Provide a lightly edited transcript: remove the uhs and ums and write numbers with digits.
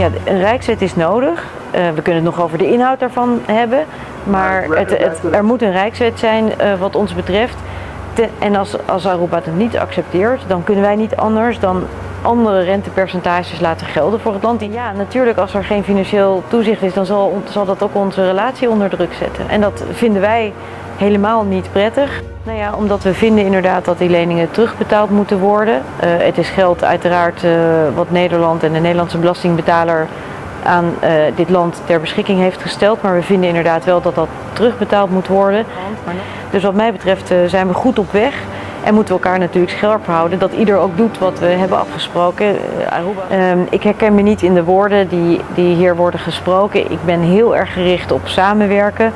Ja, een rijkswet is nodig. We kunnen het nog over de inhoud daarvan hebben. Maar er moet een rijkswet zijn wat ons betreft. En als Aruba het niet accepteert, dan kunnen wij niet anders dan andere rentepercentages laten gelden voor het land. En ja, natuurlijk als er geen financieel toezicht is, dan zal dat ook onze relatie onder druk zetten. En dat vinden wij helemaal niet prettig. Nou ja, omdat we vinden inderdaad dat die leningen terugbetaald moeten worden. Het is geld uiteraard wat Nederland en de Nederlandse belastingbetaler aan dit land ter beschikking heeft gesteld. Maar we vinden inderdaad wel dat dat terugbetaald moet worden. Dus wat mij betreft zijn we goed op weg. En moeten we elkaar natuurlijk scherp houden dat ieder ook doet wat we hebben afgesproken. Ik herken me niet in de woorden die hier worden gesproken. Ik ben heel erg gericht op samenwerken.